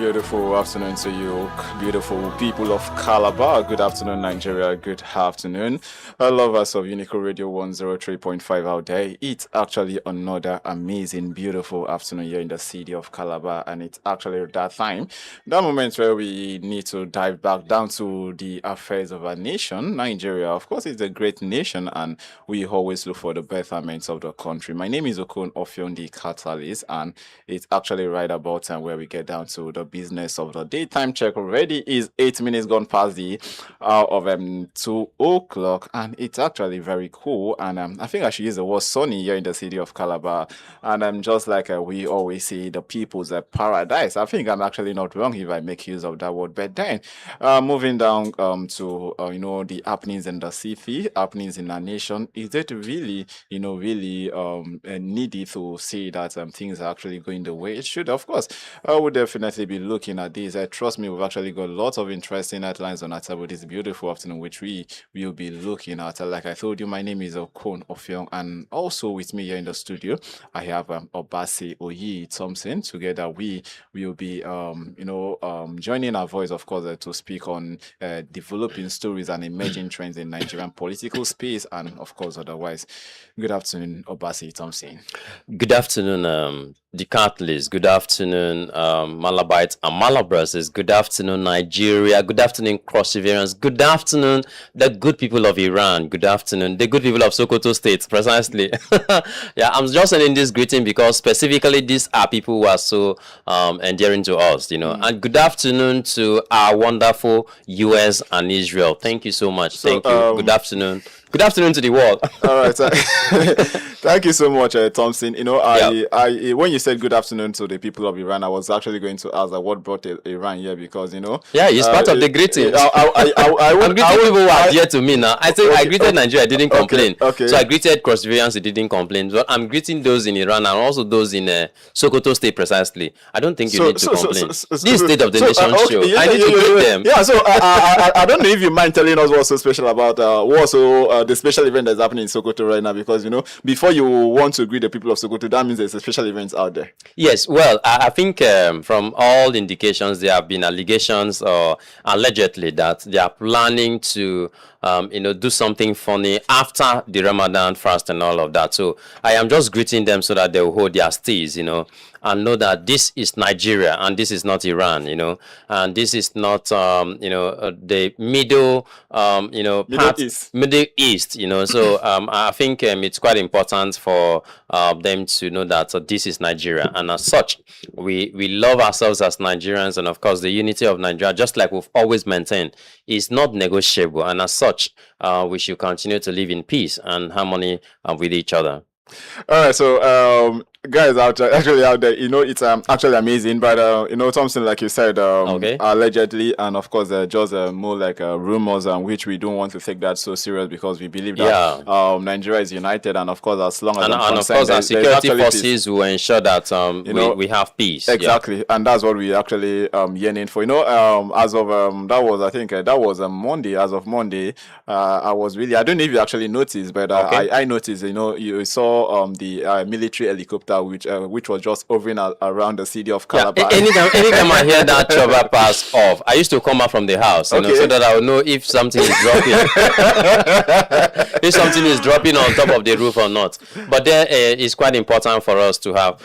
Beautiful afternoon to you, beautiful people of Calabar. Good afternoon, Nigeria. Good afternoon, lovers of Unico Radio 103.5 out there. It's actually another amazing, beautiful afternoon here in the city of Calabar, and it's actually that time, that moment where we need to dive back down to the affairs of our nation, Nigeria. Of course, it's a great nation, and we always look for the betterment of the country. My name is Okon, Offiong, the catalyst, and it's actually right about time where we get down to the business of the daytime check. Already is 8 minutes gone past the hour of 2 o'clock, and it's actually very cool. And I think I should use the word sunny here in the city of Calabar. And just like we always say, the people's paradise. I think I'm actually not wrong if I make use of that word. But then moving down to the happenings in the city, happenings in our nation, is it really really needy to say that things are actually going the way it should? Of course, I would definitely be looking at this. Trust me, we've actually got lots of interesting headlines on our table this beautiful afternoon, which we will be looking at. Like I told you, my name is Okon, Offiong, and also with me here in the studio, I have OBASE0YI Thompson. Together, we will be, joining our voice, of course, to speak on developing stories and emerging trends in Nigerian political space, and of course, otherwise. Good afternoon, OBASE Thompson. Good afternoon, the Catalyst. Good afternoon, Malabites and Malabrases. Good afternoon, Nigeria. Good afternoon, Cross-Riverians. Good afternoon, the good people of Iran. Good afternoon, the good people of Sokoto State. Precisely. Yeah, I'm just sending this greeting because specifically these are people who are so endearing to us, And good afternoon to our wonderful US and Israel. Thank you so much. Thank you. Good afternoon. Good afternoon to the world. All right. Thank you so much, Thompson. I when you said good afternoon to the people of Iran, I was actually going to ask what brought Iran here because, Yeah, it's part of the greeting. I'm greeting people who are dear to me now. I think I greeted Nigeria, I didn't complain. Okay. So I greeted Cross-Riverians, they didn't complain. But I'm greeting those in Iran and also those in Sokoto State precisely. I don't think you need to complain. This State of the Nation show. I need to greet them. Yeah, so I don't know if you mind telling us what's so special about the special event that's happening in Sokoto right now, because before you want to greet the people of Sokoto, that means there's a special event out there. Yes, well, I think from all indications there have been allegations or allegedly that they are planning to do something funny after the Ramadan fast and all of that. So I am just greeting them so that they will hold their steez, and know that this is Nigeria and this is not Iran, and this is not the Middle East, So I think it's quite important for them to know that this is Nigeria, and as such, we love ourselves as Nigerians, and of course the unity of Nigeria, just like we've always maintained, is not negotiable, and as such, we should continue to live in peace and harmony with each other. All right, so guys out there, it's actually amazing, but Thompson, like you said, allegedly, and of course just more like rumors, which we don't want to take that so serious because we believe that Nigeria is united, and of course as long as and of course our security forces will ensure that we have peace. Exactly, and that's what we actually yearning for. As of that was, I think that was Monday. As of Monday, I was really, I don't know if you actually noticed, but I noticed. You saw the military helicopter which was just hovering around the city of Calabar. Yeah, anytime I hear that chopper pass off, I used to come out from the house, so that I would know if something is dropping, if something is dropping on top of the roof or not. But there is quite important for us to have,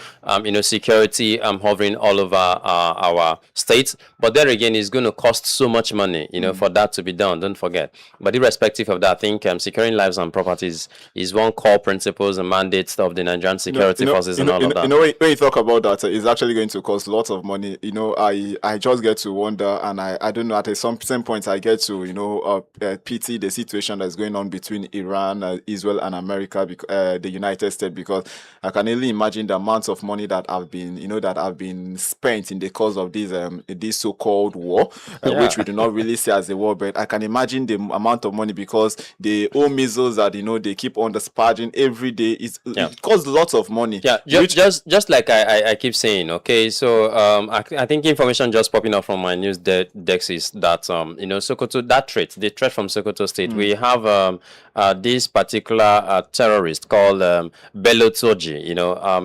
security hovering all over our state. But there again, it's going to cost so much money, for that to be done. Don't forget. But irrespective of that, I think securing lives and properties is one core principles and mandates of the Nigerian security forces and all of that. When you talk about that, it's actually going to cost lots of money. I just get to wonder, and I don't know, at some point I get to pity the situation that's going on between Iran, Israel, and America, the United States, because I can only imagine the amounts of money that have been spent in the course of this so-called war, which we do not really see as a war, but I can imagine the amount of money, because the old missiles that they keep on dispatching every day it costs lots of money. Yeah, just like I keep saying, okay. So I think information just popping up from my news desk is that Sokoto, the threat from Sokoto State, we have this particular terrorist called Bello-Turji,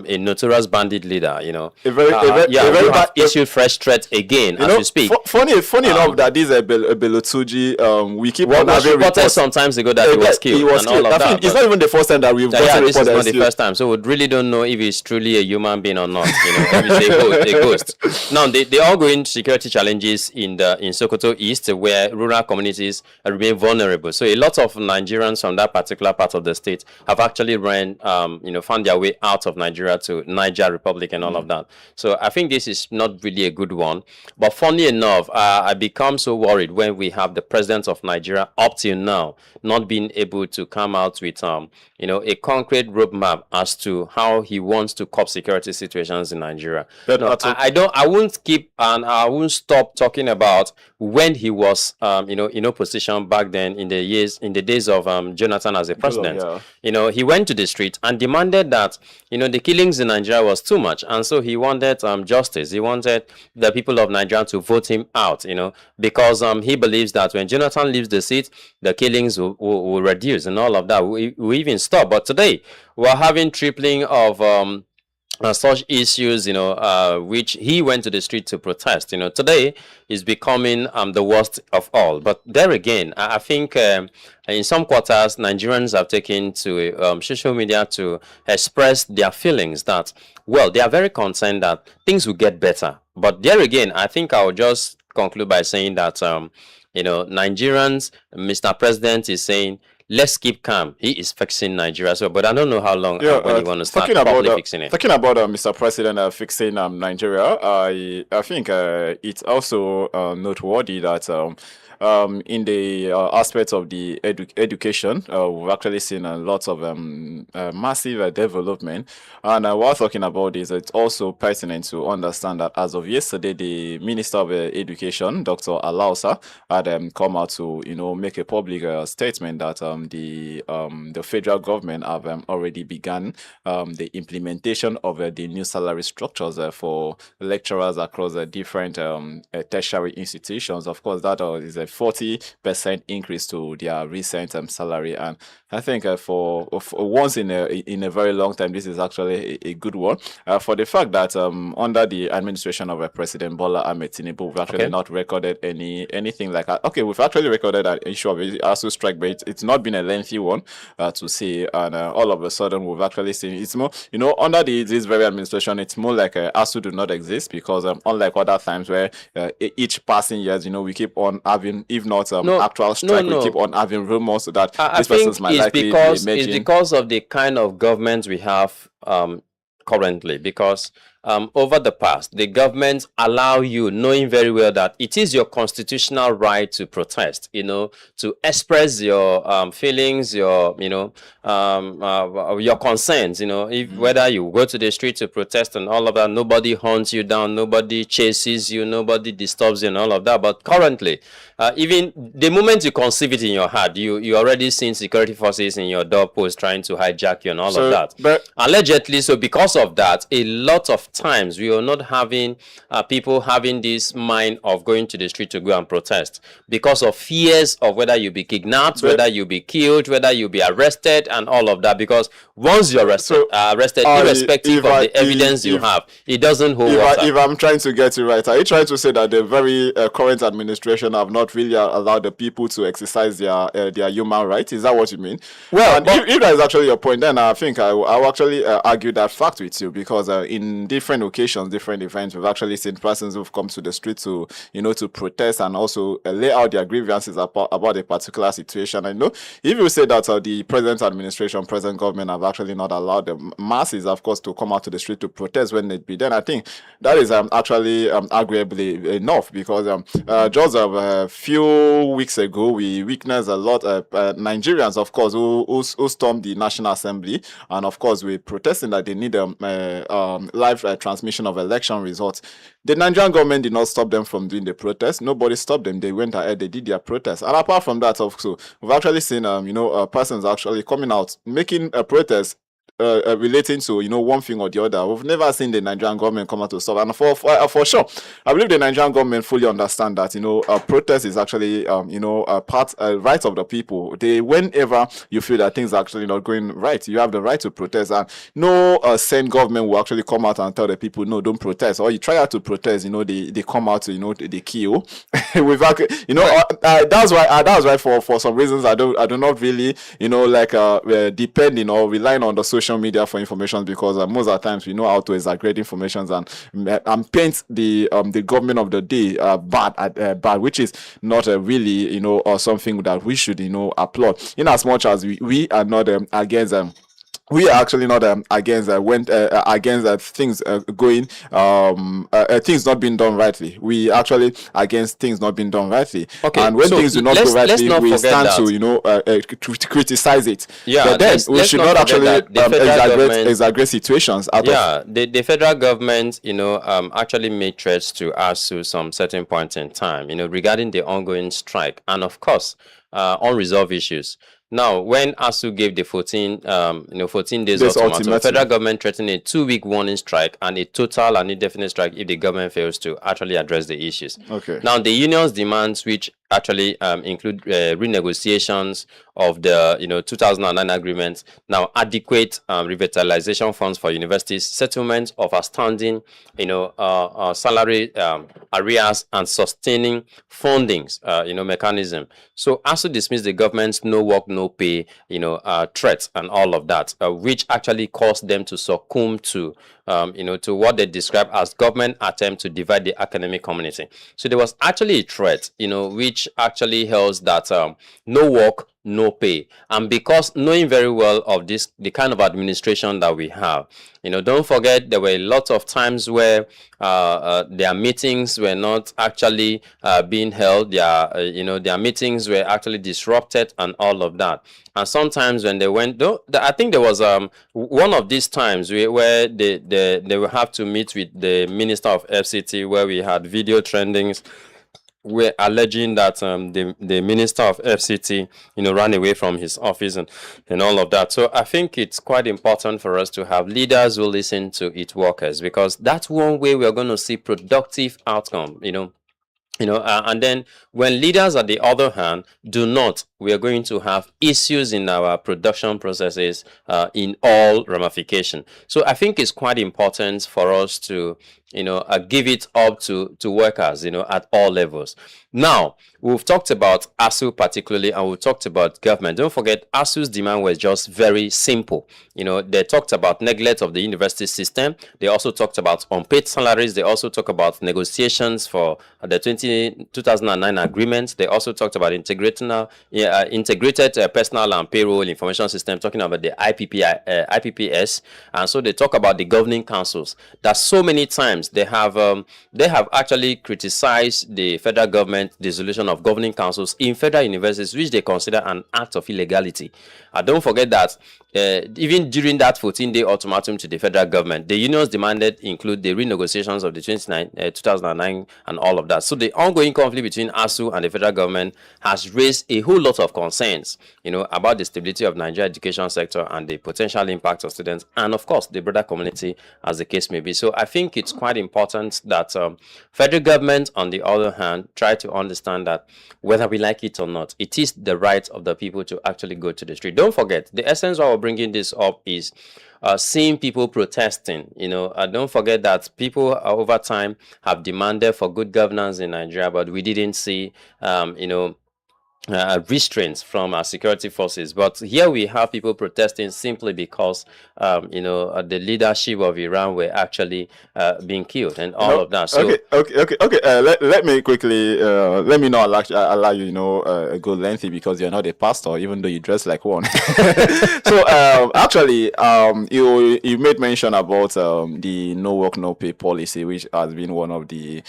a notorious bandit leader, A very, a very bad issued fresh threat again as we speak. Funny enough that this Bello-Turji, we keep on was having reported reports some times ago that he was killed. He was and all killed. of that, It's not even the first time that we've gotten this is reports. not the first time, so we really don't know if he's truly a human being or not. If it's a ghost. Now, the ongoing security challenges in Sokoto East, where rural communities remain vulnerable. So a lot of Nigerians from that particular part of the state have actually found their way out of Nigeria to Niger Republic and all of that. So I think this is not really a good one. But funny enough, I become so worried when we have the president of Nigeria up till now not being able to come out with a concrete roadmap as to how he wants to cope security situations in Nigeria. I won't stop talking about when he was in opposition back then in the days of Jonathan as a president. He went to the street and demanded that the killings in Nigeria was too much, and so he wanted justice. He wanted the people of Nigeria to vote him out, because he believes that when Jonathan leaves the seat, the killings will reduce and all of that will even stop. But today we're having tripling of such issues, which he went to the street to protest. Today is becoming the worst of all. But there again, I think in some quarters, Nigerians have taken to social media to express their feelings that, well, they are very concerned that things will get better. But there again, I think I'll just conclude by saying that, Nigerians, Mr. President is saying, let's keep calm. He is fixing Nigeria. So, but I don't know how long when you want to start properly fixing it. Talking about Mr. President fixing Nigeria, I think it's also noteworthy that in the aspect of the education, we've actually seen a lot of massive development. And while talking about this, it's also pertinent to understand that as of yesterday, the Minister of Education, Dr. Alausa, had come out to make a public statement that the federal government have already begun the implementation of the new salary structures for lecturers across different tertiary institutions. Of course, that is a 40% increase to their recent salary, and I think for once in a very long time, this is actually a good one. For the fact that under the administration of President Bola Ahmed Tinubu, we've actually not recorded anything like that. Okay, we've actually recorded an issue of ASU strike, but it's not been a lengthy one to see, and all of a sudden we've actually seen it's more, under this very administration, it's more like ASU do not exist, because unlike other times where each passing years, we keep on having, if not actual strike, we keep on having rumors that this person's might likely be emerging. It's because of the kind of government we have currently, because over the past, the government allow you, knowing very well that it is your constitutional right to protest, to express your feelings, your concerns, if whether you go to the street to protest and all of that, nobody hunts you down, nobody chases you, nobody disturbs you and all of that. But currently, even the moment you conceive it in your heart, you already seen security forces in your doorpost trying to hijack you and all of that. But allegedly, so because of that, a lot of times we are not having people having this mind of going to the street to go and protest because of fears of whether you'll be kidnapped, whether you'll be killed, whether you'll be arrested and all of that. Because once you're arrested, irrespective of the evidence you have, it doesn't hold water. If I'm trying to get it right, are you trying to say that the very current administration have not really allowed the people to exercise their human rights? Is that what you mean? Well, if that is actually your point, then I think I will actually argue that fact with you, because in different occasions, different events, we've actually seen persons who've come to the street to to protest and also lay out their grievances about a particular situation. I know if you say that the present administration, present government have actually not allowed the masses, of course, to come out to the street to protest when it be, then I think that is actually arguably enough, because just a few weeks ago we witnessed a lot of Nigerians, of course, who stormed the National Assembly, and of course we're protesting that they need live transmission of election results. The Nigerian government did not stop them from doing the protest. Nobody stopped them. They went ahead, they did their protest. And apart from that, also, we've actually seen persons actually coming out making a protest relating to, one thing or the other. We've never seen the Nigerian government come out to solve. And for sure, I believe the Nigerian government fully understand that, protest is actually, part, right of the people. Whenever you feel that things are actually not going right, you have the right to protest. And no sane government will actually come out and tell the people, no, don't protest. Or you try out to protest, they come out to, they kill. We've actually, that's why for some reasons I do not really, depending or relying on the social media for information, because most of the times we know how to exaggerate information and paint the government of the day bad, which is not really something that we should applaud. In as much as we are not against we are actually not against things going things not being done rightly. We actually against things not being done rightly. Okay, and when things do not go rightly, we stand that. To criticize it. Yeah, but then we should not actually exaggerate situations. The federal government, actually made threats to ASU some certain point in time, regarding the ongoing strike and of course unresolved issues. Now, when ASU gave the 14 days ultimatum, the federal government threatened a 2-week warning strike and a total and indefinite strike if the government fails to actually address the issues. Okay. Now, the union's demands, which actually include renegotiations of the 2009 agreement, now adequate revitalization funds for universities, settlement of outstanding salary arrears, and sustaining fundings mechanism. So ASU dismissed the government's no work no pay threats and all of that, which actually caused them to succumb to to what they describe as government attempt to divide the academic community. So there was actually a threat which actually held that no work, no pay. And because knowing very well of the kind of administration that we have, don't forget there were a lot of times where their meetings were not actually being held. Their meetings were actually disrupted and all of that. And sometimes when they went, I think there was one of these times where they will have to meet with the Minister of FCT, where we had video trendings. We're alleging that the Minister of FCT, ran away from his office and all of that. So I think it's quite important for us to have leaders who listen to its workers, because that's one way we're going to see productive outcome, and then when leaders, on the other hand, do not, we are going to have issues in our production processes in all ramifications. So I think it's quite important for us to, give it up to workers, at all levels. Now, we've talked about ASU particularly, and we've talked about government. Don't forget, ASU's demand was just very simple. They talked about neglect of the university system. They also talked about unpaid salaries. They also talked about negotiations for the 2009 agreement. They also talked about integrated personal and payroll information system, talking about the IPPS. And so they talk about the governing councils. That so many times they have actually criticized the federal government dissolution of governing councils in federal universities, which they consider an act of illegality. Don't forget that even during that 14-day ultimatum to the federal government, the unions demanded include the renegotiations of the 2009 and all of that. So the ongoing conflict between ASU and the federal government has raised a whole lot of concerns, about the stability of Nigerian education sector and the potential impact of students and, of course, the broader community, as the case may be. So I think it's quite important that federal government, on the other hand, try to understand that whether we like it or not, it is the right of the people to actually go to the street. Don't forget, the essence of bringing this up is seeing people protesting. Don't forget that people over time have demanded for good governance in Nigeria, but we didn't see restraints from our security forces. But here we have people protesting simply because the leadership of Iran were actually being killed and all of that. So okay. Let me quickly let me not allow you go lengthy, because you're not a pastor, even though you dress like one. So actually you made mention about the no work no pay policy, which has been one of the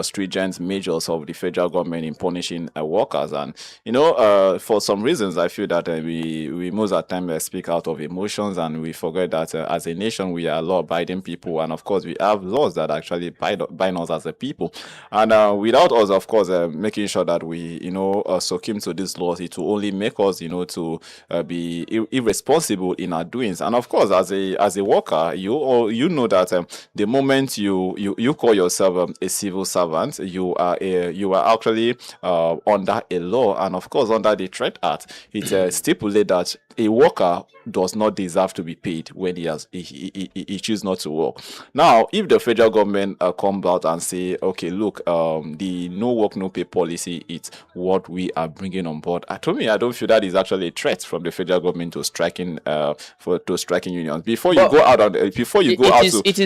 stringent measures of the federal government in punishing workers. And for some reasons, I feel that we most of the time speak out of emotions, and we forget that as a nation we are law-abiding people, and of course we have laws that actually bind us as a people. And without us, of course, making sure that we succumb to these laws, it will only make us to be irresponsible in our doings. And of course, as a worker, you know that the moment you call yourself a civil servant, you are actually under a law, and of course under the Trade Act, it stipulates that a worker does not deserve to be paid when he chooses not to work. Now, if the federal government comes out and say, okay, look, the no work no pay policy, it's what we are bringing on board. To me, I don't feel that is actually a threat from the federal government to striking unions. Before you go out on, before you go out, it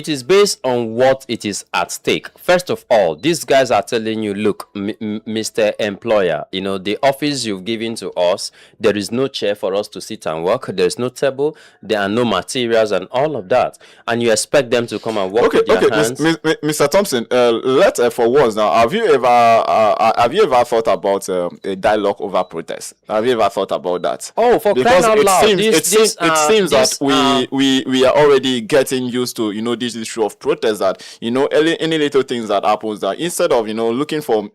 is based on what it is at stake. First of all, these guys are telling you, look, Mr. Employer, the office you've given to us, there is no chair for us to sit and work. There's no table. There are no materials and all of that. And you expect them to come and work with their hands. Mr. Thompson, let's for once now. Have you ever thought about a dialogue over protest? Have you ever thought about that? Oh, for crying out loud! It seems that we are already getting used to this issue of protest. That any little things that happens, that instead of looking for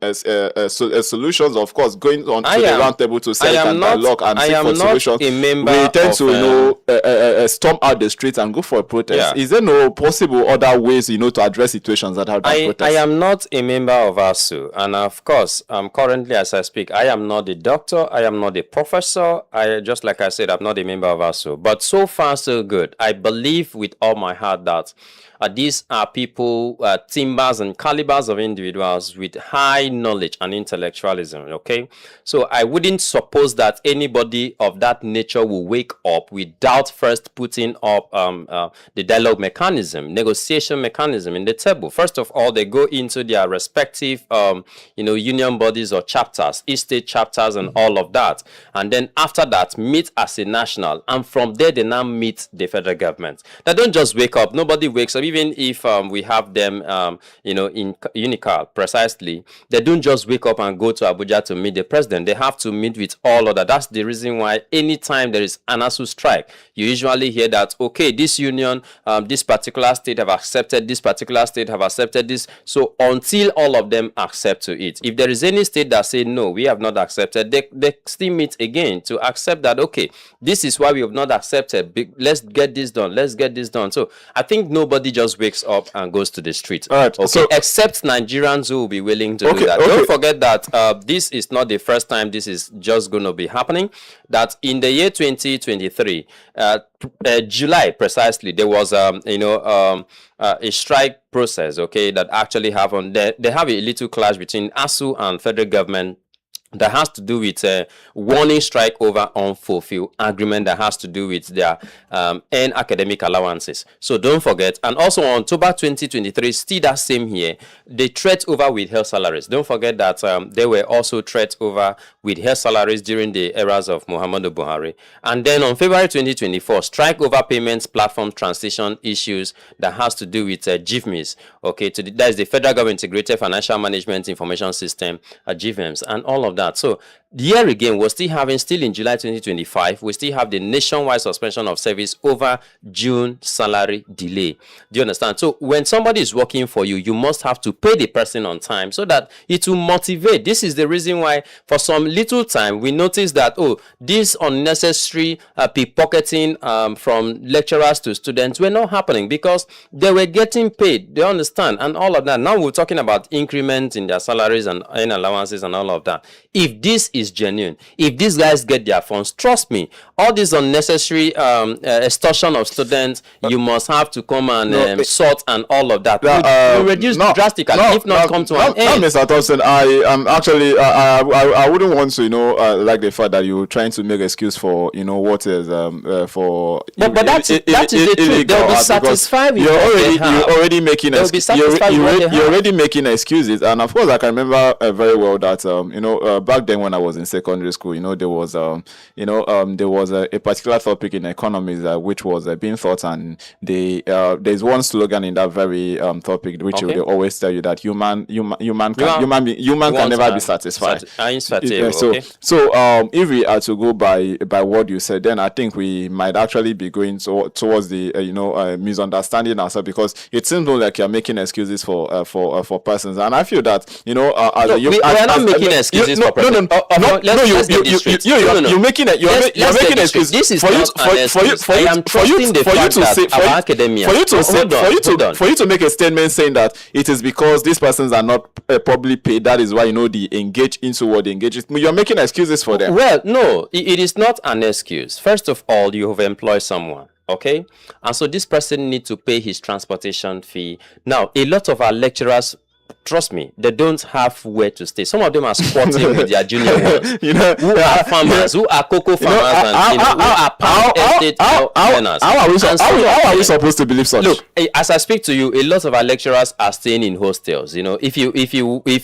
solutions, of course, going on to the round table to set and dialogue and seek for solutions, we tend to storm out the streets and go for a protest. Yeah. Is there no possible other ways to address situations that have protest? I am not a member of ASU, and of course, currently as I speak, I am not a doctor, I am not a professor. Just like I said, I'm not a member of ASU. But so far, so good. I believe with all my heart that these are people, timbers and calibers of individuals with high knowledge and intellectualism, okay? So I wouldn't suppose that anybody of that nature will wake up without first putting up the dialogue mechanism, negotiation mechanism in the table. First of all, they go into their respective, union bodies or chapters, each state chapters and all of that. And then after that, meet as a national. And from there, they now meet the federal government. They don't just wake up. Nobody wakes up. Even if we have them, in Unical, precisely, they don't just wake up and go to Abuja to meet the president. They have to meet with all of that. That's the reason why anytime there is an ASU strike, you usually hear that, okay, this union, this particular state have accepted, this particular state have accepted this. So until all of them accept to it, if there is any state that say, no, we have not accepted, they still meet again to accept that, okay, this is why we have not accepted. Let's get this done. Let's get this done. So I think nobody just wakes up and goes to the street. All right. Okay. So, except Nigerians who will be willing to do that. Okay. Don't forget that this is not the first time this is just going to be happening. That in the year 2023, July precisely, there was a strike process. Okay, that actually happened. They have a little clash between ASU and federal government that has to do with warning strike over unfulfilled agreement that has to do with their earned academic allowances. So don't forget. And also on October 2023, still that same year, they threat over withheld salaries. Don't forget that they were also threat over withheld salaries during the eras of Muhammadu Buhari. And then on February 2024, strike over payments platform transition issues that has to do with GIFMIS. Okay, that is the Federal Government Integrated Financial Management Information System, GIFMS, and all of that. So here again, we're still in July 2025, we still have the nationwide suspension of service over June salary delay. Do you understand? So when somebody is working for you, you must have to pay the person on time so that it will motivate. This is the reason why for some little time we notice that, this unnecessary pickpocketing from lecturers to students were not happening because they were getting paid. They understand? And all of that. Now we're talking about increments in their salaries and allowances and all of that. If this is genuine, if these guys get their funds, trust me, all this unnecessary extortion of students, you must have to come and sort and all of that. Will reduce drastically, if not come to an end. Mr. Thompson, I am actually, I wouldn't want to, like the fact that you're trying to make excuse for, what is for. But that is the truth. They'll be satisfied with you're already making you're already making excuses, and of course I can remember very well that back then when I was was in secondary school, there was a particular topic in economics which was being taught, and there's one slogan in that very topic which they always tell you that human can never be satisfied. So if we are to go by what you said, then I think we might actually be going towards the misunderstanding ourselves, because it seems like you're making excuses for persons, and I feel that we're not making excuses for persons. You're making excuses. This is not an excuse. I am trusting the fact that our academia. For you to make a statement saying that it is because these persons are not properly paid, that is why they engage into what they engage in. You're making excuses for them. Well, no, it is not an excuse. First of all, you have employed someone. Okay, and so this person needs to pay his transportation fee. Now, a lot of our lecturers, trust me, they don't have where to stay. Some of them are squatting with their junior ones, who are farmers, who are cocoa farmers, and who are palm estate owners. How are we supposed to believe such? Look, as I speak to you, a lot of our lecturers are staying in hostels. If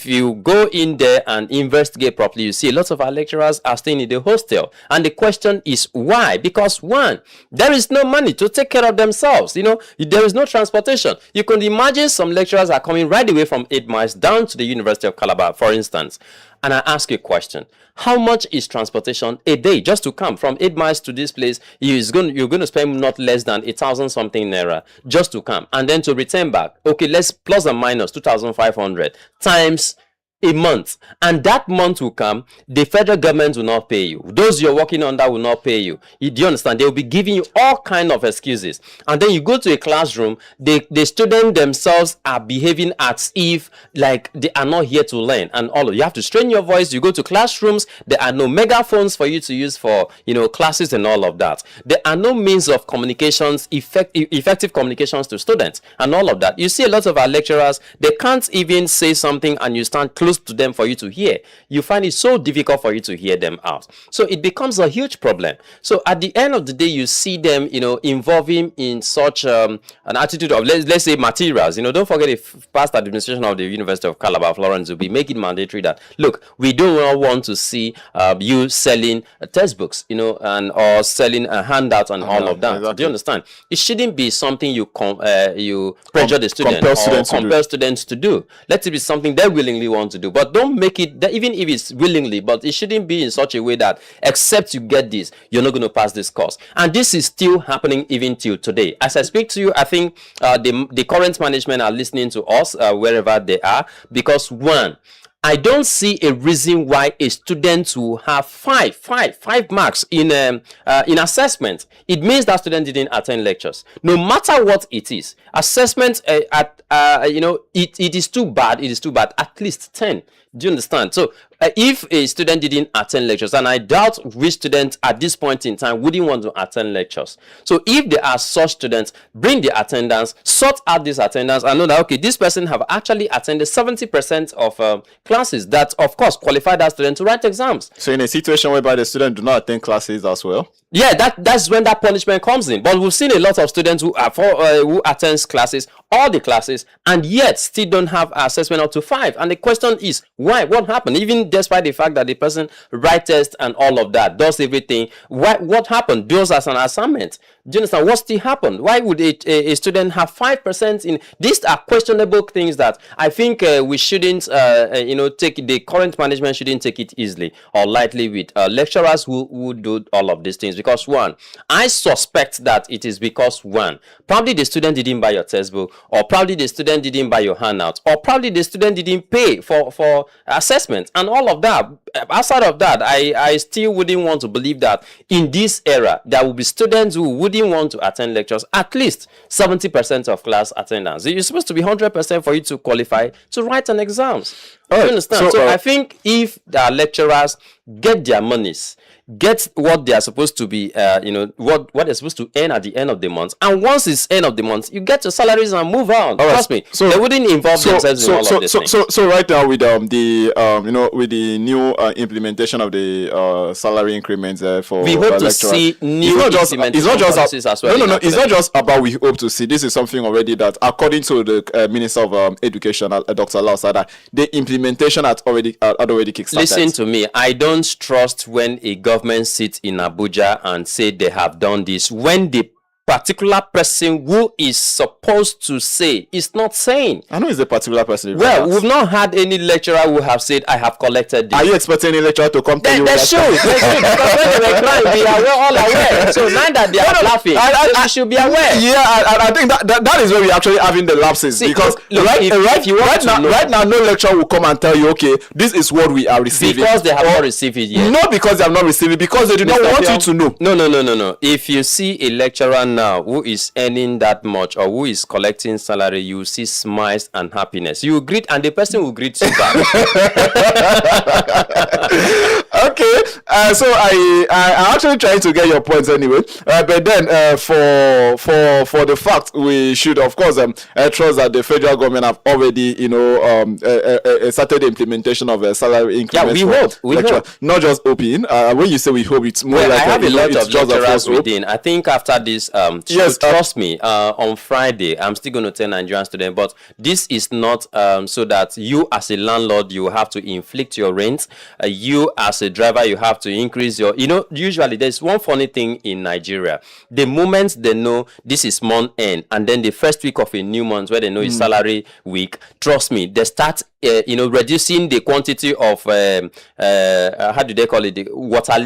you go in there and investigate properly, you see a lot of our lecturers are staying in the hostel. And the question is why? Because one, there is no money to take care of themselves. There is no transportation. You can imagine some lecturers are coming right away from 8 miles down to the University of Calabar, for instance. And I ask you a question. How much is transportation a day just to come from 8 miles to this place? You're going to spend not less than 1,000 something naira just to come. And then to return back, okay, let's plus or minus 2,500 times a month, and that month will come, the federal government will not pay you. Those you're working under will not pay you. Do you understand? They will be giving you all kind of excuses. And then you go to a classroom, the students themselves are behaving as if like they are not here to learn, and all of you have to strain your voice. You go to classrooms, there are no megaphones for you to use for classes and all of that. There are no means of communications, effective communications to students and all of that. You see a lot of our lecturers, they can't even say something and you stand close to them for you to hear. You find it so difficult for you to hear them out. So it becomes a huge problem. So at the end of the day, you see them, involving in such an attitude of, let's say, materials. Don't forget the past administration of the University of Calabar, Florence, will be making mandatory that, look, we don't want to see you selling textbooks, or selling a handout and all of that. Exactly. Do you understand? It shouldn't be something you pressure the student or compel students to do. Let it be something they willingly want to do. But don't make it, even if it's willingly, but it shouldn't be in such a way that except you get this, you're not going to pass this course. And this is still happening even till today. As I speak to you, I think the current management are listening to us wherever they are, because one, I don't see a reason why a student will have five marks in assessment. It means that student didn't attend lectures. No matter what it is, assessment it is too bad. It is too bad. At least 10. Do you understand? So if a student didn't attend lectures, and I doubt which student at this point in time wouldn't want to attend lectures. So if there are such students, bring the attendance, sort out this attendance, and know that, okay, this person have actually attended 70% of classes that, of course, qualify that student to write exams. So in a situation whereby the student do not attend classes as well? Yeah, that's when that punishment comes in. But we've seen a lot of students who attend classes, all the classes, and yet still don't have assessment up to 5. And the question is, why? What happened? Even despite the fact that the person write test and all of that, does everything, what happened? Does as an assignment. Do you understand? What still happened? Why would a student have 5% in? These are questionable things that I think we shouldn't, take, the current management shouldn't take it easily or lightly with lecturers who do all of these things. Because one, I suspect that it is because one, probably the student didn't buy your textbook, or probably the student didn't buy your handout, or probably the student didn't pay for assessment and all of that. Outside of that, I still wouldn't want to believe that in this era there will be students who wouldn't want to attend lectures. At least 70% of class attendance. You're supposed to be 100% for you to qualify to write an exams. You understand? So I think if the lecturers get their monies, get what they are supposed to be, what they're supposed to earn at the end of the month. And once it's end of the month, you get your salaries and move on. Trust me. So they wouldn't involve themselves in all of this. So right now with with the new implementation of the salary increments for we hope to see new implementation policies as well. No. It's not just about we hope to see. This is something already that, according to the Minister of Education, Dr. Lausada, the implementation had already kickstarted. Listen to me. I don't trust when a government sits in Abuja and say they have done this when the particular person who is supposed to say is not saying. I know it's a particular person. Well, we've not had any lecturer who have said, I have collected this. Are you expecting any lecturer to come to you? They should. Because when they were crying, we are all aware. So now that they are laughing, I should be aware. Yeah, I think that is where we're actually having the lapses. See, because look, right now, no lecturer will come and tell you, okay, this is what we are receiving. Because they have not received it yet. Not because they have not received it, because they do not want you to know. No. If you see a lecturer now who is earning that much or who is collecting salary, you see smiles and happiness. You greet, and the person will greet you back. Okay, so I'm actually trying to get your points anyway. But then for the fact, we should of course trust that the federal government have already started the implementation of a salary increment. Yeah, we hope. Not just hoping. When you say we hope, it's more like I have a lot of lecturers hope. within. I think after this, yes, trust me. On Friday, I'm still going to tell Nigerian students, but this is not so that you as a landlord you have to inflict your rent. You as a driver you have to increase your. Usually there's one funny thing in Nigeria. The moment they know this is month end, and then the first week of a new month where they know it's salary week, trust me, they start reducing the quantity of how do they call it, the water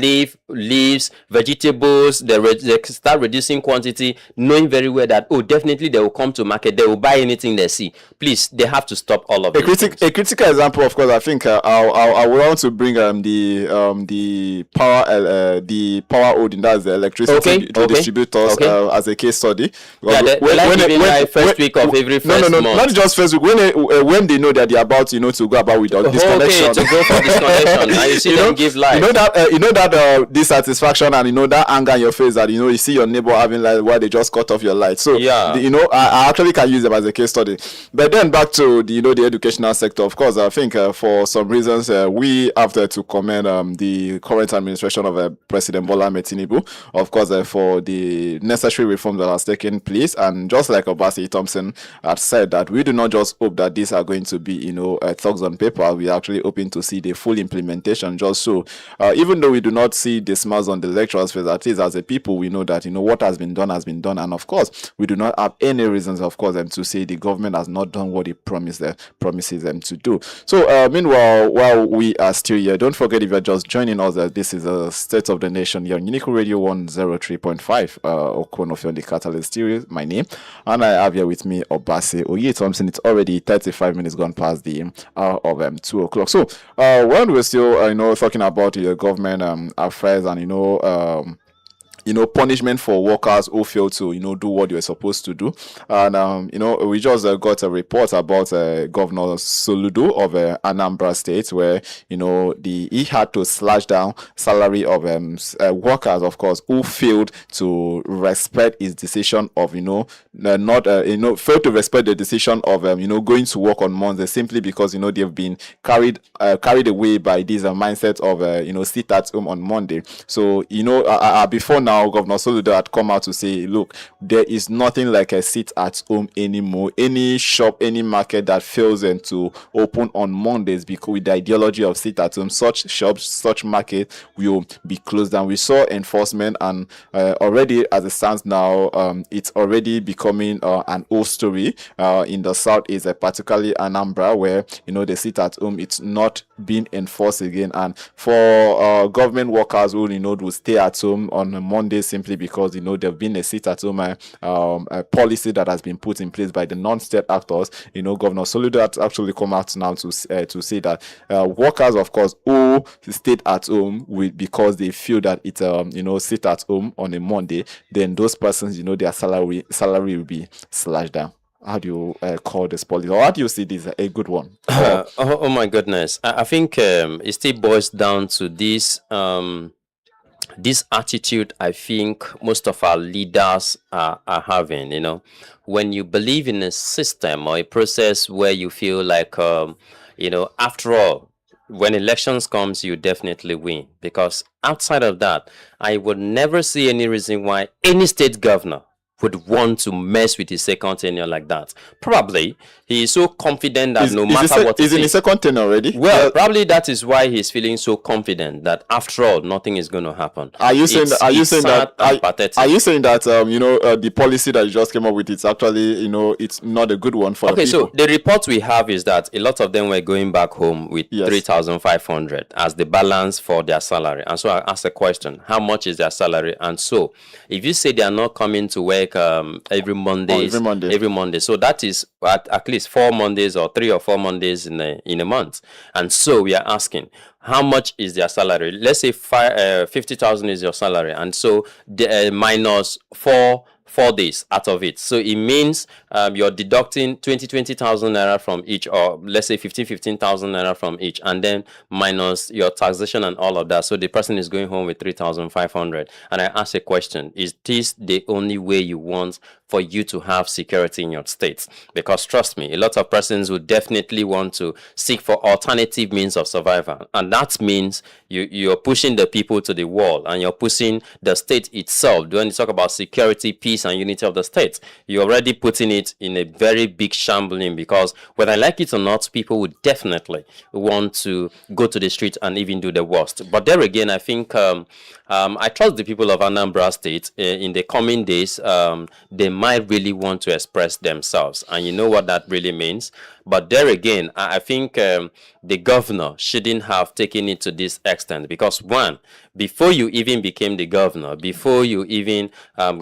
leaves, vegetables. They start reducing quantity, knowing very well that definitely they will come to market, they will buy anything they see. Please, they have to stop all of it. A critical example, of course, I think I would want to bring the power holding, that's the electricity distributors as a case study. When first week of every first month. Not just first week. When they know that they're about to go about with disconnection. To go for disconnection, and you see them give life. That dissatisfaction and that anger in your face that you see your neighbor having light while they just cut off your light. So I actually can use them as a case study. But then back to the educational sector. Of course, I think for some reasons we have to commend the current administration of President Bola Ahmed Tinubu, of course, for the necessary reforms that has taken place. And just like OBASE0YI Thompson had said, that we do not just hope that these are going to be thugs on paper. We are actually hoping to see the full implementation. Just so even though we do not see the smiles on the lecturers' face, at least as a people we know that what has been done, and of course we do not have any reasons, of course, to say the government has not done what it promises them to do. So meanwhile, while we are still here, don't forget, if you're just joining us, this is a State of the Nation here on Unique Radio 103.5. Okon, Offiong, the Catalyst Series, my name, and I have here with me OBASE0YI Thompson. It's already 35 minutes gone past the hour of 2 o'clock. So when we're still talking about the government affairs and punishment for workers who fail to do what they were supposed to do, and we just got a report about Governor Soludo of Anambra State, where he had to slash down salary of workers, of course, who failed to respect his decision of failed to respect the decision of going to work on Monday, simply because they've been carried away by this mindset of sit at home on Monday. So before now, Governor Soludo had come out to say, look, there is nothing like a sit at home anymore. Any shop, any market that fails to open on Mondays because with the ideology of sit at home, such shops, such market will be closed down. We saw enforcement, and already as it stands now, it's already becoming an old story in the southeast, particularly Anambra, where the sit at home, it's not being enforced again. And for government workers who will stay at home on a Monday simply because there've been a sit at home policy that has been put in place by the non-state actors. Governor Soludo had actually come out now to say that workers, of course, who stayed at home because they feel that it's sit at home on a Monday, then those persons their salary will be slashed down. How do you call this policy, or how do you see this a good one? Oh my goodness, I think it still boils down to this this attitude I think most of our leaders are having, when you believe in a system or a process where you feel like, after all, when elections comes, you definitely win. Because outside of that, I would never see any reason why any state governor would want to mess with his second tenure like that. Probably he is so confident that no matter what he's in his second tenure already. Well, probably that is why he's feeling so confident that after all, nothing is going to happen. Are you saying that? Are you saying that? The policy that you just came up with, it's actually, it's not a good one for the people. So the report we have is that a lot of them were going back home with 3,500 as the balance for their salary. And so I asked the question, how much is their salary? And so if you say they are not coming to work every Monday, so that is at least 4 Mondays or 3 or 4 Mondays in a month. And so we are asking, how much is their salary? Let's say 50,000 is your salary, and so minus 4 days out of it. So it means you're deducting 20,000 naira from each, or let's say 15,000 naira from each, and then minus your taxation and all of that. So the person is going home with 3,500. And I ask a question, is this the only way you want for you to have security in your state? Because trust me, a lot of persons would definitely want to seek for alternative means of survival. And that means you're pushing the people to the wall, and you're pushing the state itself. When you talk about security, peace, and unity of the state, you're already putting it in a very big shambling, because whether I like it or not, people would definitely want to go to the street and even do the worst. But there again, I think I trust the people of Anambra State. In the coming days, they might really want to express themselves, and you know what that really means. But there again, I think the governor shouldn't have taken it to this extent, because one, before you even became the governor, before you even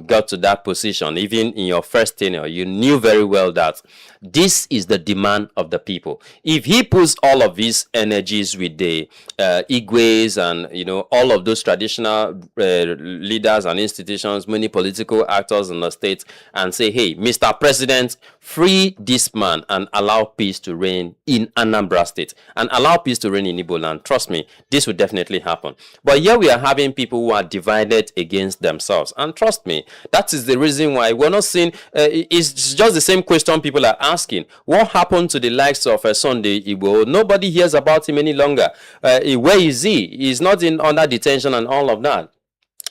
got to that position, even in your first tenure, you knew very well that this is the demand of the people. If he puts all of his energies with the Igwes and all of those traditional leaders and institutions, many political actors in the state, and say, hey, Mr. President, free this man and allow peace to reign in Anambra State and allow peace to reign in Igbo land, trust me, this would definitely happen. But here we are having people who are divided against themselves, and trust me, that is the reason why we're not seeing it's just the same question people are asking. What happened to the likes of Sunday Igbo? Nobody hears about him any longer. Where is he? He's not under detention and all of that.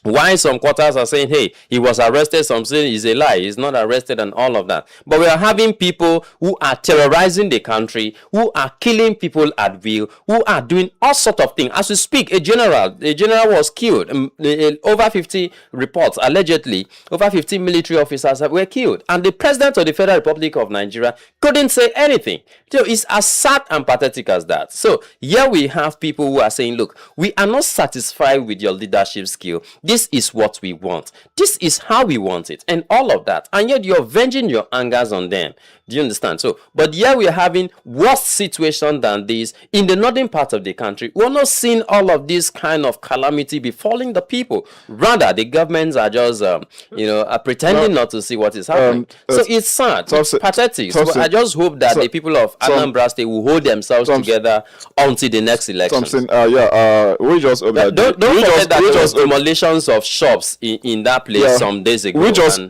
Why some quarters are saying, hey, he was arrested, some say it's a lie, he's not arrested and all of that. But we are having people who are terrorizing the country, who are killing people at will, who are doing all sorts of things. As we speak, a general was killed. Over 50 reports, allegedly, over 50 military officers were killed. And the president of the Federal Republic of Nigeria couldn't say anything. It's as sad and pathetic as that. So here we have people who are saying, look, we are not satisfied with your leadership skill. This is what we want. This is how we want it. And all of that. And yet you're venging your angers on them. Do you understand? So, but here we are having worse situation than this in the northern part of the country. We're not seeing all of this kind of calamity befalling the people. Rather, the governments are just, pretending not to see what is happening. So it's sad. It's pathetic. So I just hope that the people of Anambra State will hold themselves together until the next election. Thompson, we just hope that don't forget that there was demolitions of shops in that place some days ago. We just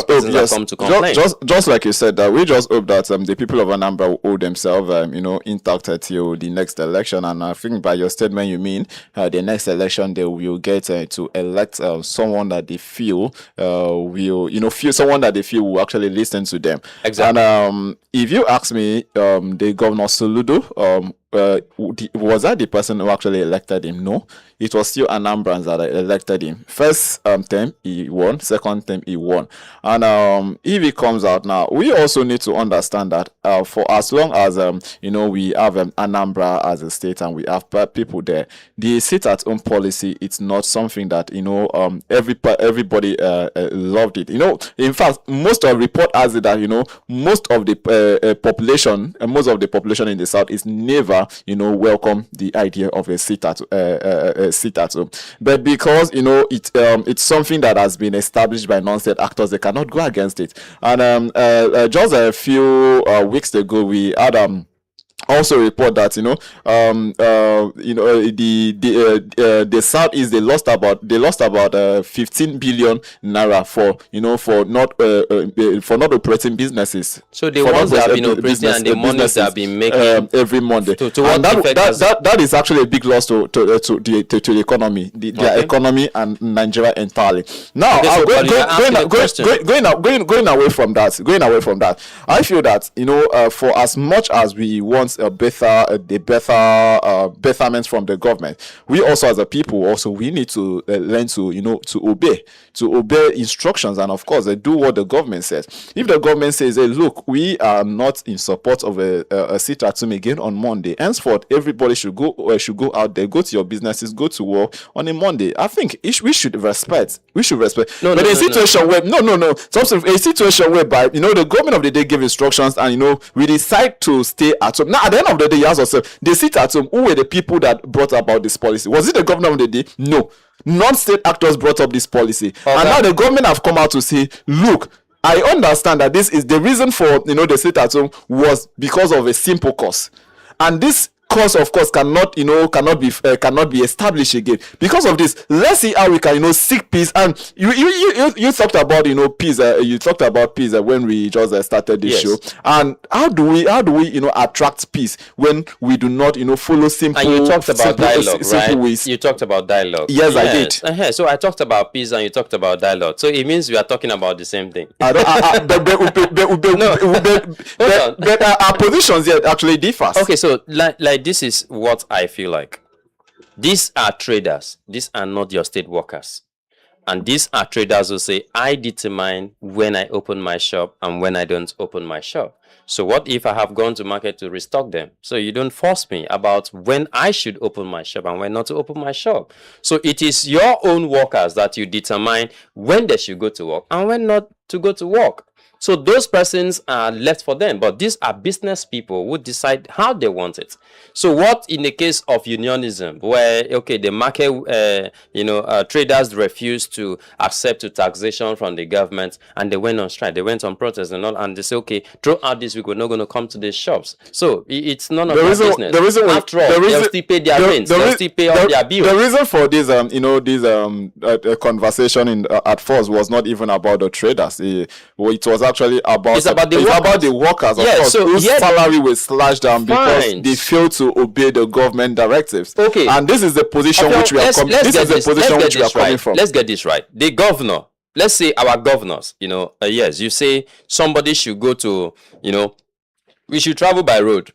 hope, just like you said, that we just hope that the people of Anambra will hold themselves, intact until the next election. And I think by your statement, you mean the next election they will get to elect someone that they feel someone that they feel will actually listen to them. Exactly. And if you ask me, the Governor Soludo, was that the person who actually elected him? No, it was still Anambrans that elected him. First term he won, second term he won. And if he comes out now, we also need to understand that for as long as we have Anambra as a state and we have people there, the sit-at-home policy, it's not something that everybody loved it. In fact, most of the report has it that most of the population in the south is never welcome the idea of a sit at home, but because it's something that has been established by non-state actors, they cannot go against it. And just a few weeks ago, we had also report that the southeast, they lost about 15 billion naira for not operating businesses. So the ones that have been operating and the money that have been making every Monday, to what effect that is actually a big loss to the economy, their economy and Nigeria entirely. Now, going away from that, I feel that for as much as we want betterment from the government, we also as a people we need to learn to obey instructions, and of course do what the government says. If the government says, hey, look, we are not in support of a sit-at-home again on Monday, henceforth everybody should go out there, go to your businesses, go to work on a Monday, I think we should respect. A situation whereby the government of the day give instructions, and we decide to stay at home. Now at the end of the day, you ask yourself, they sit at home, who were the people that brought about this policy? Was it the government of the day? No. Non-state actors brought up this policy. Okay. And now the government have come out to say, look, I understand that this is the reason for the sit at home was because of a simple cause, and this cause of course cannot be established again. Because of this, let's see how we can seek peace. And you talked about peace. You talked about peace when we just started this show. And how do we attract peace when we do not follow simple? And you talked about dialogue, right? Ways. You talked about dialogue. Yes, I did. So I talked about peace and you talked about dialogue. So it means we are talking about the same thing. But our positions here actually differ. Okay, so like this is what I feel like. These are traders. These are not your state workers. And these are traders who say, I determine when I open my shop and when I don't open my shop. So what if I have gone to market to restock them? So you don't force me about when I should open my shop and when not to open my shop. So it is your own workers that you determine when they should go to work and when not to go to work. So those persons are left for them, but these are business people who decide how they want it. So what in the case of unionism, where the market, traders refused to accept to taxation from the government, and they went on strike, they went on protest and all, and they say, okay, throughout this week we're not going to come to the shops. So it's none of their business. After all, they'll still pay their rents, they'll still pay all their bills. The reason for this, conversation at first was not even about the traders. It was actually about the workers, of course, whose salary was slashed down because they failed to obey the government directives. Okay, and this is the position which we are coming from. Let's get this right. The governor, let's say our governors, yes, you say somebody should go to, we should travel by road.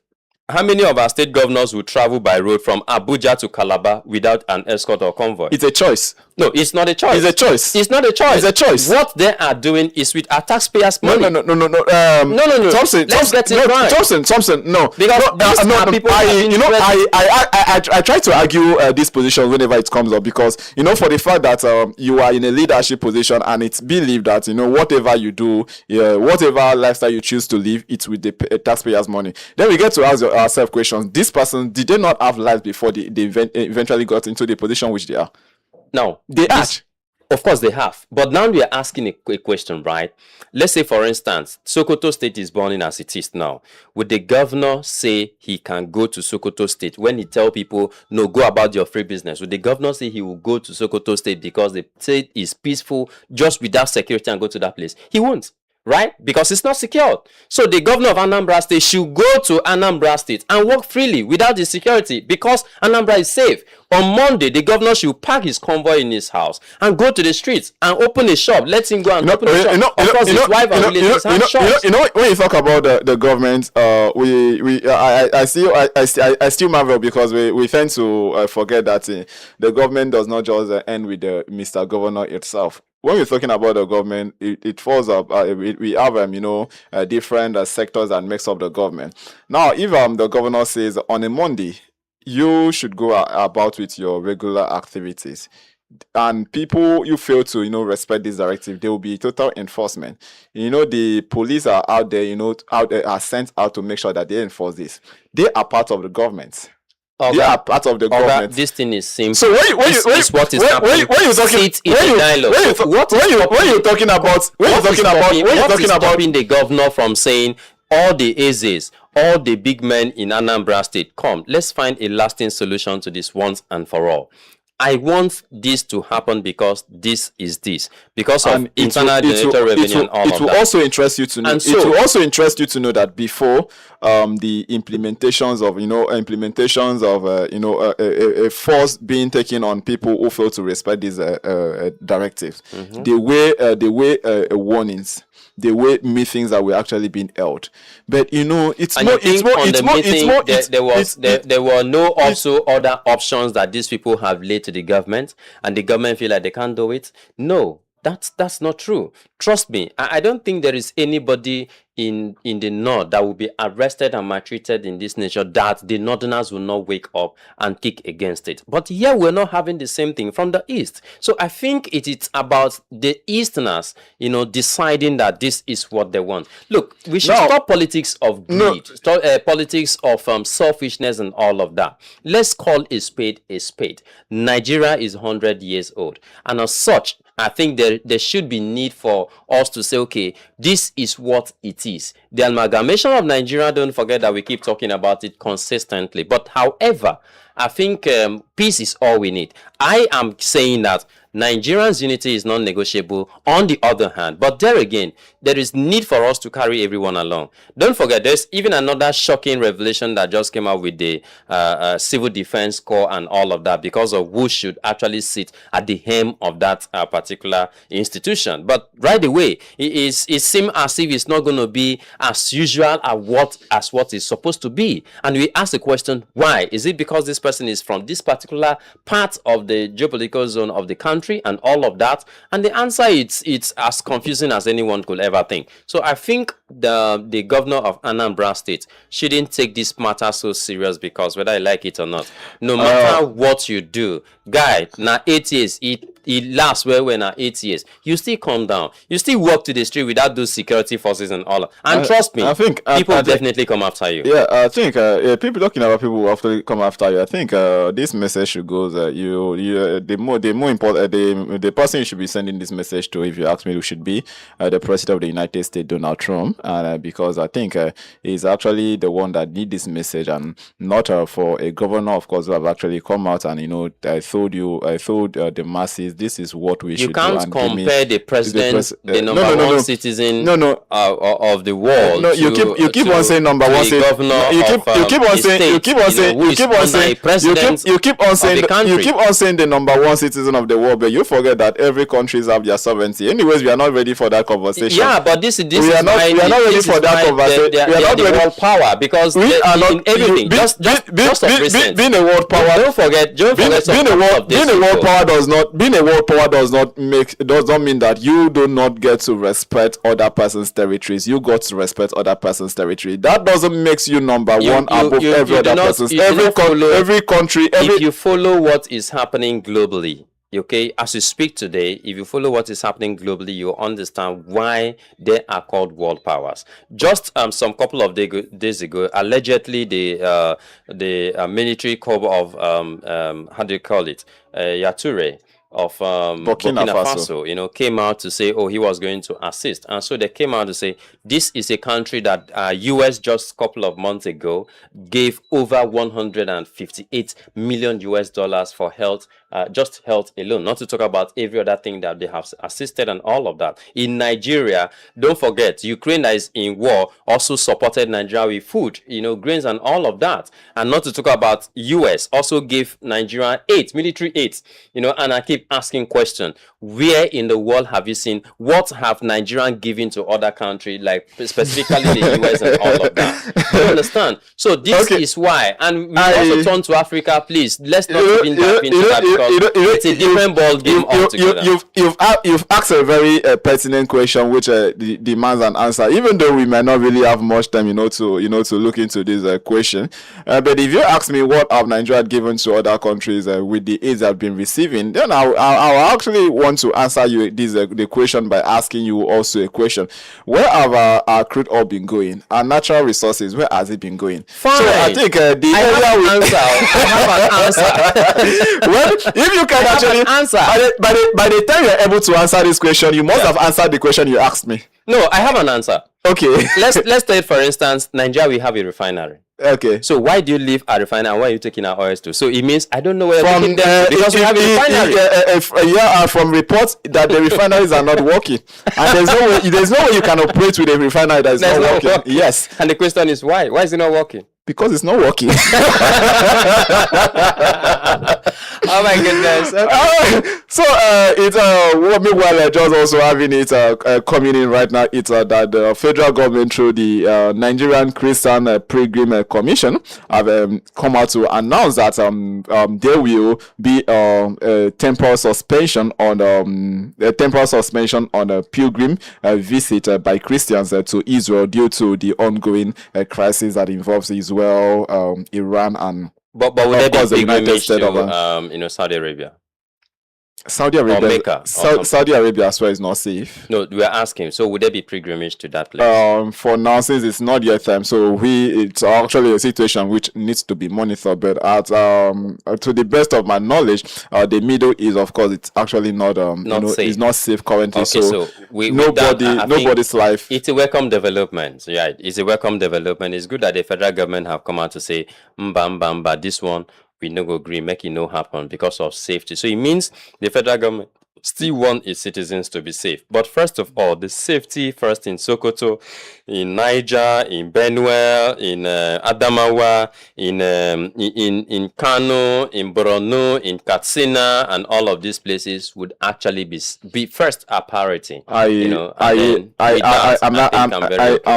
How many of our state governors will travel by road from Abuja to Calabar without an escort or convoy? It's a choice. No, it's not a choice. It's a choice. It's not a choice. It's a choice. What they are doing is with our taxpayers' money. No. Thompson, no. Because people. I try to argue this position whenever it comes up, because for the fact that you are in a leadership position and it's believed that whatever you do, whatever lifestyle you choose to live, it's with the taxpayers' money. Then we get to ask ourselves questions. This person, did they not have lives before they eventually got into the position which they are? No, Of course they have. But now we are asking a question, right? Let's say, for instance, Sokoto State is burning as it is now. Would the governor say he can go to Sokoto State when he tell people, no, go about your free business? Would the governor say he will go to Sokoto State because the state is peaceful, just without security, and go to that place? He won't. Right? Because it's not secured. So the governor of Anambra State should go to Anambra State and work freely without the security, because Anambra is safe. On Monday, the governor should park his convoy in his house and go to the streets and open a shop. Let him go and open a shop. Of course, his wife and relatives have shops. When you talk about the government, I still marvel, because we tend to forget that the government does not just end with the Mr. Governor itself. When we're talking about the government, it falls up. We have different sectors that makes up the government. Now, if the governor says on a Monday you should go about with your regular activities, and people you fail to respect this directive, there will be total enforcement. The police are out there, are sent out to make sure that they enforce this. They are part of the government. They are part of the government. This thing is simple. So when you're talking about stopping the governor from saying all the AZs, all the big men in Anambra State, come, let's find a lasting solution to this once and for all. I want this to happen because this, because of internal generated revenue and all of that. It will also interest you to know. It will also interest you to know that before the implementations of a force being taken on people who fail to respect these directives, the way warnings, the way meetings that were actually being held. But there were no also other options that these people have laid to the government, and the government feel like they can't do it. No, that's not true. Trust me, I don't think there is anybody in the north that will be arrested and maltreated in this nature that the northerners will not wake up and kick against it. But here we're not having the same thing from the east. So I think it is about the easterners, deciding that this is what they want. Look, we should stop politics of greed, politics of selfishness and all of that. Let's call a spade a spade. Nigeria is 100 years old, and as such, I think there should be need for us to say, okay, this is what it is. The amalgamation of Nigeria, don't forget that we keep talking about it consistently. But however, I think peace is all we need. I am saying that Nigerians' unity is non-negotiable on the other hand. But there again, there is need for us to carry everyone along. Don't forget, there's even another shocking revelation that just came out with the Civil Defense Corps and all of that, because of who should actually sit at the helm of that particular institution. But right away, it seems as if it's not going to be as usual as what is supposed to be. And we ask the question, why? Is it because this person is from this particular part of the geopolitical zone of the country and all of that? And the answer, it's as confusing as anyone could ever think. So I think the governor of Anambra State shouldn't take this matter so serious, because whether I like it or not, no matter what you do, guy, now 8 years, it lasts well when 8 years. You still come down. You still walk to the street without those security forces and all. And trust me, people definitely come after you. Yeah, I think people talking about people who actually come after you. I think this message should go. The more important, the person you should be sending this message to, if you ask me, who should be the president of the United States, Donald Trump, because I think he's actually the one that need this message, and not for a governor, of course, who have actually come out and I told the masses, this is what we should do. You can't compare the president, the number one citizen of the world. No, you keep on saying number one citizen. You keep on saying the number one citizen of the world, but you forget that every countries have their sovereignty. Anyways, we are not ready for that conversation. Yeah, but we are not ready for that conversation. We are not ready for world power, because we are not in everything. Just being a world power. Don't forget. Being a world power does not mean that you do not get to respect other person's territories. You got to respect other person's territory. That doesn't make you number one above every other person's. Every country. If you follow what is happening globally, okay, as you speak today, if you follow what is happening globally, you understand why they are called world powers. Just some couple of days ago, allegedly the military corps of how do you call it, Yature of Burkina Faso, came out to say, he was going to assist. And so they came out to say, this is a country that US just a couple of months ago gave over $158 million for health, just health alone, not to talk about every other thing that they have assisted and all of that. In Nigeria, don't forget, Ukraine that is in war also supported Nigeria with food, grains and all of that. And not to talk about US also gave Nigeria military aid, and I keep asking question, where in the world have you seen, what have Nigerians given to other countries, like specifically the US and all of that? You understand? So this is why. And we also turn to Africa, please. Let's not even dive into that, because it's a different ball game altogether. You've asked a very pertinent question, which demands an answer, even though we might not really have much time, to look into this question. But if you ask me what have Nigeria given to other countries with the aids I've been receiving, then I actually want to answer you the question by asking you also a question. Where have our crude oil been going? Our natural resources, where has it been going? Fine. So I think I have an answer. Well, if you can actually answer, by the time you're able to answer this question, you must have answered the question you asked me. No, I have an answer. Okay. let's take, for instance, Nigeria, we have a refinery. Okay. So why do you leave a refinery and where are you taking our oils to? So it means I don't know where you're taking them to, because we have a refinery. From reports that the refineries are not working, and there's no way you can operate with a refinery that is not working. Yes. And the question is why? Why is it not working? Because it's not working. Oh my goodness. So meanwhile, just also having it coming in right now, it's that the federal government through the Nigerian Christian Pilgrim Commission have come out to announce that there will be a temporary suspension on a pilgrim visit by Christians to Israel due to the ongoing crisis that involves Israel, Iran, and but would there be pilgrimage to Saudi Arabia? Saudi Arabia, Mecca, Saudi Arabia as well is not safe. No, we are asking. So would there be pilgrimage to that place? For now, since it's not yet time, so it's actually a situation which needs to be monitored. But to the best of my knowledge, the Middle East, of course, it's actually not safe. It's not safe currently. Okay, so nobody's life. It's a welcome development. Yeah, it's a welcome development. It's good that the federal government have come out to say, but this one, we no go agree, make it no happen because of safety. So it means the federal government still want its citizens to be safe. But first of all, the safety first in Sokoto, in Niger, in Benue, in Adamawa, in Kano, in Borno, in Katsina, and all of these places would actually be first a priority. I'm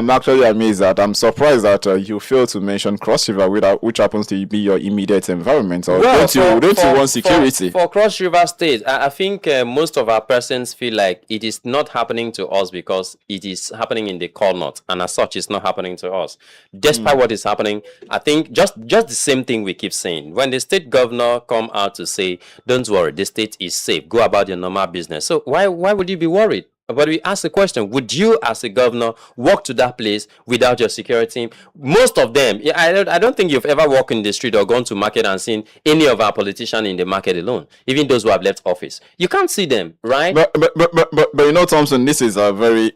actually amazed that I'm surprised that you failed to mention Cross River, which happens to be your immediate environment. Or don't you want security? For Cross River State, I think most of our persons feel like it is not happening to us because it is happening in the core north, and as such it's not happening to us. Despite what is happening, I think just the same thing we keep saying. When the state governor come out to say, don't worry, the state is safe, go about your normal business. So why would you be worried? But we ask the question, would you as a governor walk to that place without your security team? Most of them, I don't think you've ever walked in the street or gone to market and seen any of our politicians in the market alone, even those who have left office. You can't see them, right? But Thompson, this is a very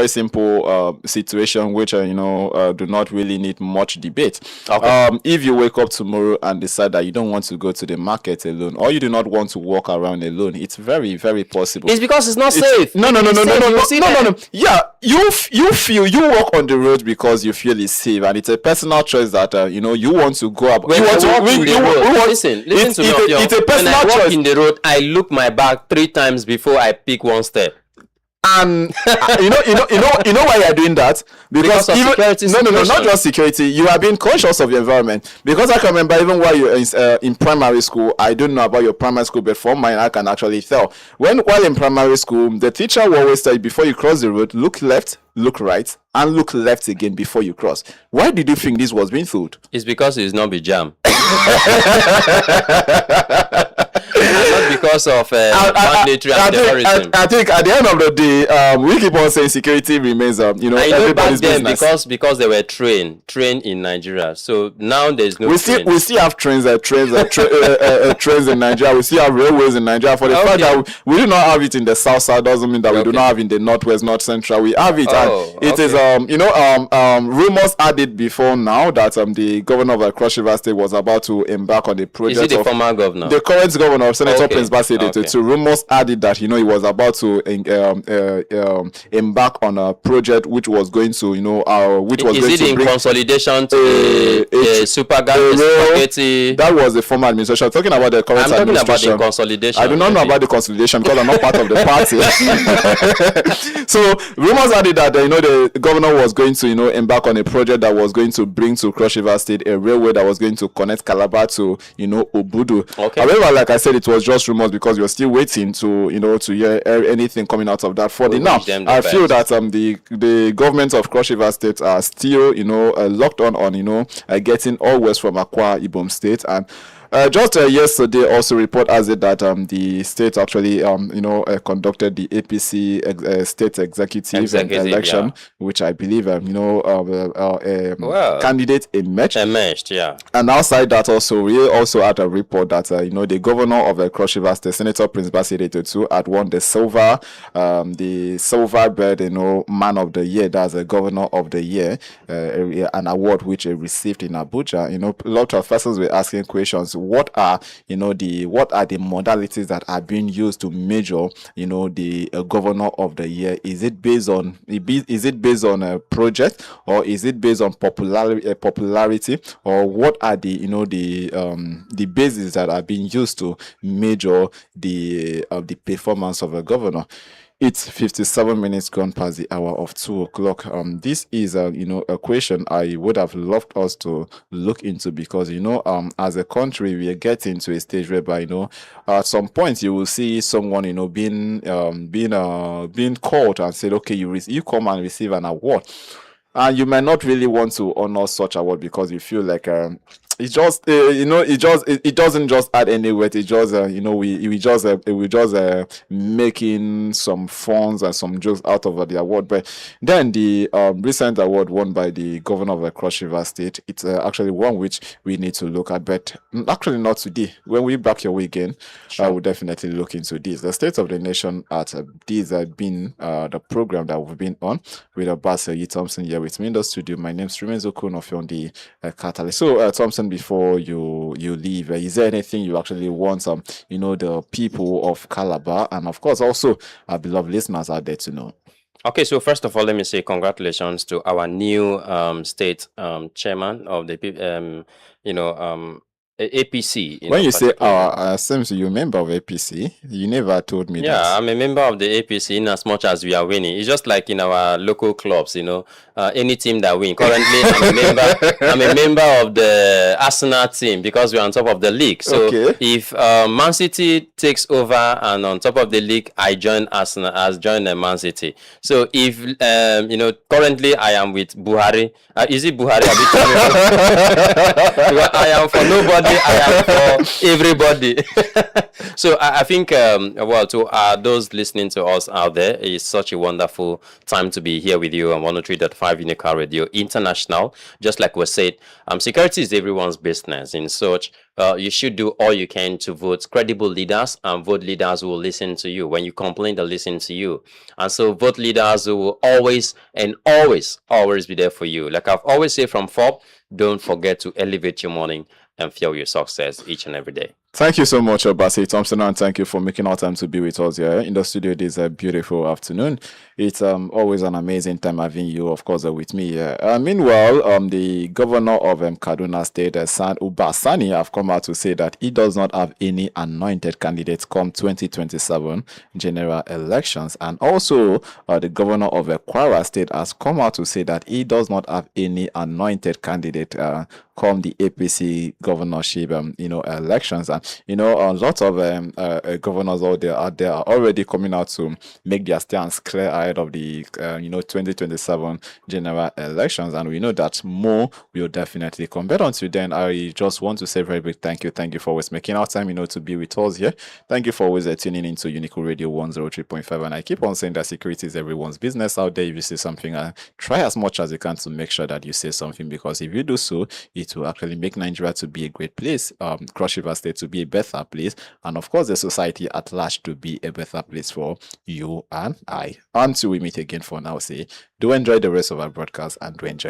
simple situation which do not really need much debate. Okay. If you wake up tomorrow and decide that you don't want to go to the market alone, or you do not want to walk around alone, it's very, very possible. It's because it's not safe. No. Yeah, you walk on the road because you feel it's safe, and it's a personal choice that you want to go up. Listen to me. It's a personal choice. When I walk in the road, I look my back 3 times before I pick one step. And you know why you're doing that? Because even not just security. You are being conscious of your environment. Because I can remember even while you're in primary school, I don't know about your primary school, but for mine, I can actually tell. While in primary school, the teacher will always tell you before you cross the road, look left, look right, and look left again before you cross. Why did you think this was being told? It's because it's not be jam. Not because of banditry and terrorism. I think at the end of the day, we keep on saying security remains, everybody's business. Because they were trained in Nigeria. So now there's no. We still have trains in Nigeria. We still have railways in Nigeria. For the fact that we do not have it in the south side doesn't mean that we do not have it in the northwest, north central. We have it, and it is rumors had it before now that the governor of Cross River State was about to embark on a project. Is it the former governor? The current governor, Senator Prince Bassey, to rumors added that he was about to embark on a project which was going to is it in consolidation to the super spaghetti? That was the former administration. I'm talking about the current administration. I'm talking about the consolidation. I do not know about the consolidation because I'm not part of the party. So rumors added that the governor was going to embark on a project that was going to bring to Cross River State a railway that was going to connect Calabar to Obudu. Okay. However, like I said, it was just rumors because we're still waiting to hear anything coming out of that. For the now, I feel that the government of Cross River State are still locked on getting all west from Akwa Ibom State, and Just yesterday, also report has it that the state actually conducted the APC state executive election, yeah. which I believe Well, candidate emerged. yeah. And outside that, also we also had a report that the governor of Cross River State, Senator Prince Bassey Tutu, had won the silver bed, man of the year. That's a governor of the year, an award which he received in Abuja. A lot of persons were asking questions. What are the modalities that are being used to measure the governor of the year? Is it based on a project, or is it based on popularity, or what are the bases that are being used to measure the performance of a governor? It's 57 minutes gone past the hour of 2 o'clock. This is a question I would have loved us to look into, because as a country we are getting to a stage whereby at some point you will see someone being called and said, okay, you come and receive an award, and you might not really want to honor such award because you feel like it just it doesn't just add any weight. It just we just making some funds and some jokes out of the award. But then the recent award won by the governor of the Cross River State, it's actually one which we need to look at, but actually not today. When we back your way again, I will definitely look into this. The State of the Nation at these have been the program that we've been on with OBASE0YI Thompson here with me in the studio. My name is Okon Offiong, the catalyst. So Thompson, before you leave, is there anything you actually want the people of Calabar, and of course also our beloved listeners out there, to know? Okay, so first of all, let me say congratulations to our new state chairman of the APC. When you say seems you're a member of APC, you never told me that. Yeah, I'm a member of the APC in as much as we are winning. It's just like in our local clubs, any team that win. Currently, I'm a member of the Arsenal team because we're on top of the league. So if Man City takes over and on top of the league, I join Arsenal as join the Man City. So if currently I am with Buhari. Is it Buhari? I am for nobody. I am for everybody. So I think, to those listening to us out there, it's such a wonderful time to be here with you on 103.5 Unica Radio International. Just like we said, security is everyone's business. In such, you should do all you can to vote credible leaders, and vote leaders who will listen to you. When you complain, they'll listen to you. And so vote leaders who will always be there for you. Like I've always said from FOB, don't forget to elevate your morning and fuel your success each and every day. Thank you so much, OBASE0YI Thompson, and thank you for making our time to be with us here in the studio this beautiful afternoon. It's always an amazing time having you, of course, with me here. Meanwhile, the governor of Kaduna State, Uba Sani, have come out to say that he does not have any anointed candidates come 2027 general elections. And also, the governor of Kwara State has come out to say that he does not have any anointed candidate come the APC governorship elections. And a lot of governors out there are already coming out to make their stance clear ahead of the 2027 general elections, and we know that more will definitely come. But until then, I just want to say a very big thank you for always making our time to be with us here. Thank you for always tuning into Unico Radio 103.5, and I keep on saying that security is everyone's business out there. If you say something, try as much as you can to make sure that you say something, because if you do so, it will actually make Nigeria to be a great place, Cross River State to be a better place, and of course the society at large to be a better place for you and I. Until we meet again, for now, say do enjoy the rest of our broadcast and do enjoy